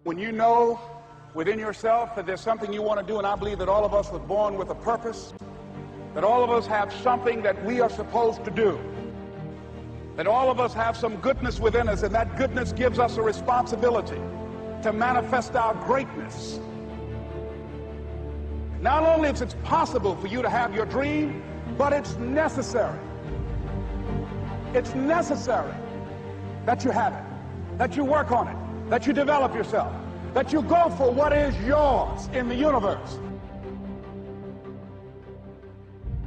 When you know within yourself that there's something you want to do, and I believe that all of us were born with a purpose, that all of us have something that we are supposed to do, that all of us have some goodness within us, and that goodness gives us a responsibility to manifest our greatness. Not only is it possible for you to have your dream, but it's necessary. It's necessary that you have it, that you work on it, that you develop yourself, that you go for what is yours in the universe.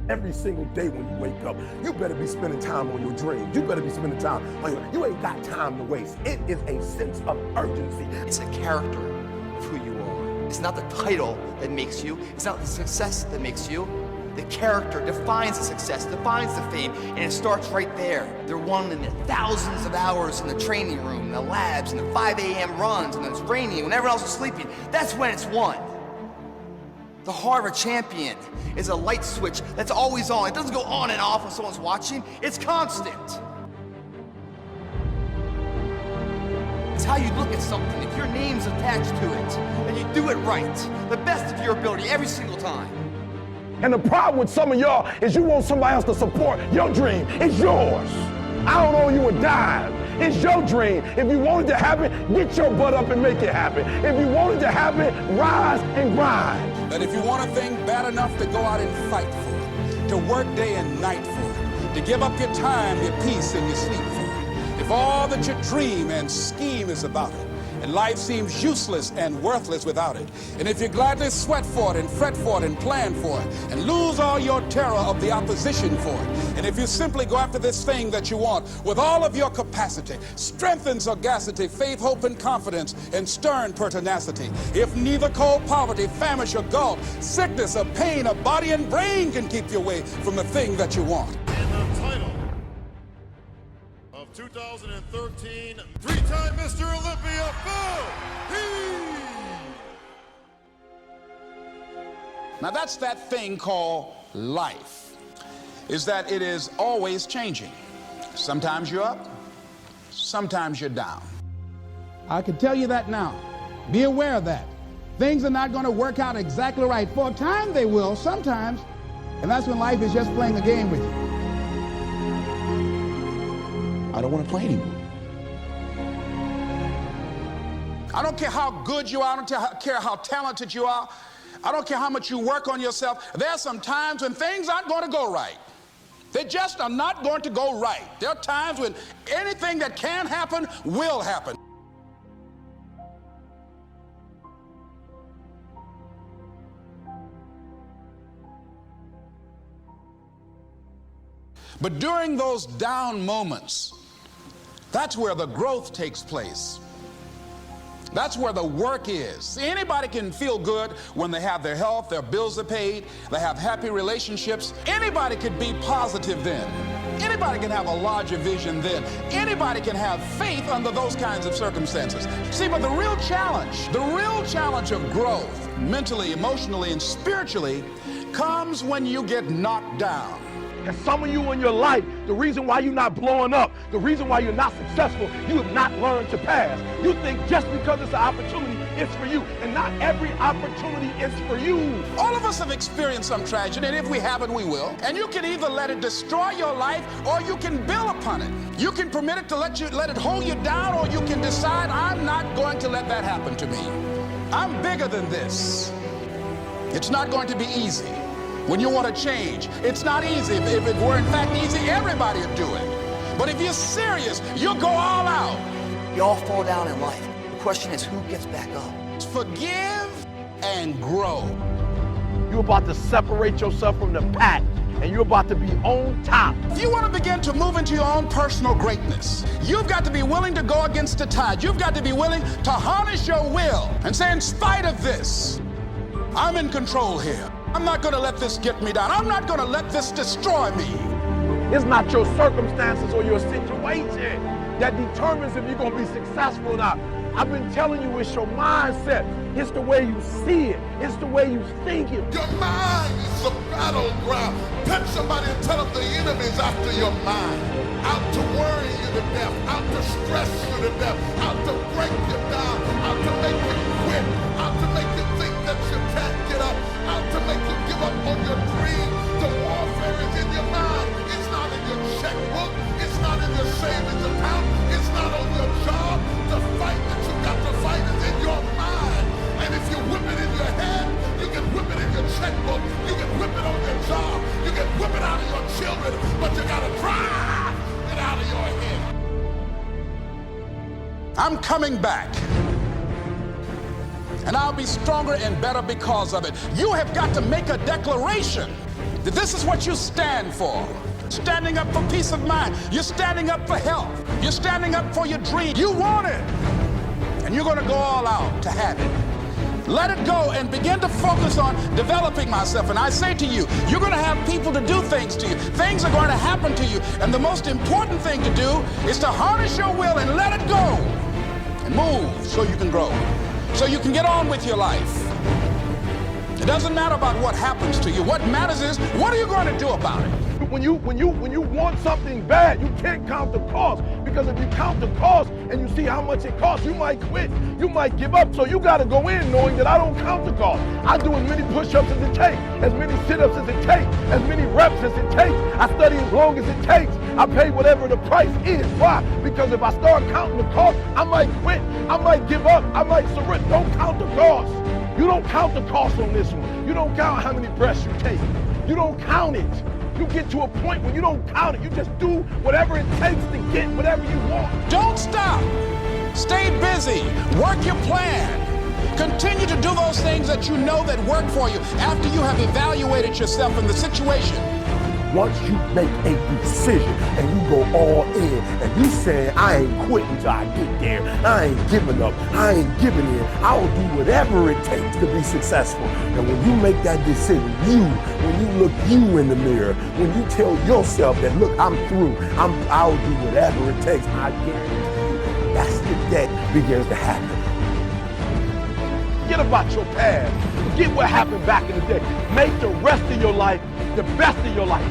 Every single day when you wake up, you better be spending time on your dreams. You better be spending time on you ain't got time to waste. It is a sense of urgency. It's a character of who you are. It's not the title that makes you. It's not the success that makes you. The character defines the success, defines the fame, and it starts right there. They're won in the thousands of hours in the training room, in the labs, in the 5 a.m. runs, and it's raining, when everyone else is sleeping. That's when it's won. The heart of a champion is a light switch that's always on. It doesn't go on and off when someone's watching. It's constant. It's how you look at something. If your name's attached to it, and you do it right, the best of your ability every single time. And the problem with some of y'all is you want somebody else to support your dream. It's yours. I don't owe you a dime. It's your dream. If you want it to happen, get your butt up and make it happen. If you want it to happen, rise and grind. That if you want a thing bad enough to go out and fight for it, to work day and night for it, to give up your time, your peace, and your sleep for it, if all that you dream and scheme is about it, and life seems useless and worthless without it, and if you gladly sweat for it and fret for it and plan for it and lose all your terror of the opposition for it, and if you simply go after this thing that you want with all of your capacity, strength and sagacity, faith, hope, and confidence, and stern pertinacity, if neither cold poverty, famish, or gulf, sickness, or pain, or body and brain can keep you away from the thing that you want. And the title of 2013, three-time Mr. Olympia, Phil Heath. Now that's that thing called life, is that it is always changing. Sometimes you're up, sometimes you're down. I can tell you that now. Be aware of that. Things are not going to work out exactly right. For a time they will, sometimes, and that's when life is just playing a game with you. I don't want to play anymore. I don't care how good you are, I don't care how talented you are, I don't care how much you work on yourself. There are some times when things aren't going to go right. They just are not going to go right. There are times when anything that can happen will happen. But during those down moments, that's where the growth takes place. That's where the work is. See, anybody can feel good when they have their health, their bills are paid, they have happy relationships. Anybody can be positive then. Anybody can have a larger vision then. Anybody can have faith under those kinds of circumstances. See, but the real challenge of growth, mentally, emotionally, and spiritually, comes when you get knocked down. And some of you in your life, the reason why you're not blowing up, the reason why you're not successful, you have not learned to pass. You think just because it's an opportunity, it's for you. And not every opportunity is for you. All of us have experienced some tragedy, and if we haven't, we will. And you can either let it destroy your life, or you can build upon it. You can permit it to let it hold you down, or you can decide, I'm not going to let that happen to me. I'm bigger than this. It's not going to be easy. When you want to change, it's not easy. If it were in fact easy, everybody would do it. But if you're serious, you'll go all out. You all fall down in life. The question is, who gets back up? Forgive and grow. You're about to separate yourself from the pack, and you're about to be on top. If you want to begin to move into your own personal greatness, you've got to be willing to go against the tide. You've got to be willing to harness your will and say, in spite of this, I'm in control here. I'm not going to let this get me down. I'm not going to let this destroy me. It's not your circumstances or your situation that determines if you're going to be successful or not. I've been telling you, it's your mindset. It's the way you see it. It's the way you think it. Your mind is the battleground. Touch somebody and tell them the enemy's after your mind. Out to worry you to death. Out to stress you to death. Out to break you down. Out to make you coming back. And I'll be stronger and better because of it. You have got to make a declaration that this is what you stand for. Standing up for peace of mind. You're standing up for health. You're standing up for your dream. You want it. And you're going to go all out to have it. Let it go and begin to focus on developing myself. And I say to you, you're going to have people to do things to you. Things are going to happen to you. And the most important thing to do is to harness your will and let it go. And move so you can grow. So you can get on with your life. It doesn't matter about what happens to you. What matters is, what are you going to do about it? When you want something bad, you can't count the cost, because if you count the cost and you see how much it costs, you might quit, you might give up. So you got to go in knowing that I don't count the cost. I do as many push-ups as it takes, as many sit-ups as it takes, as many reps as it takes. I study as long as it takes. I pay whatever the price is. Why? Because if I start counting the cost, I might quit, I might give up, I might surrender. Don't count the cost. You don't count the cost on this one. You don't count how many breaths you take. You don't count it. You get to a point when you don't count it. You just do whatever it takes to get whatever you want. Don't stop. Stay busy. Work your plan. Continue to do those things that you know that work for you after you have evaluated yourself in the situation. Once you make a decision and you go all in and you say, I ain't quitting till I get there, I ain't giving up, I ain't giving in, I will do whatever it takes to be successful. And when you make that decision, when you look you in the mirror, when you tell yourself that, look, I'm through, I'll do whatever it takes, I guarantee you, that's the day begins to happen. Forget about your past. Forget what happened back in the day. Make the rest of your life the best of your life.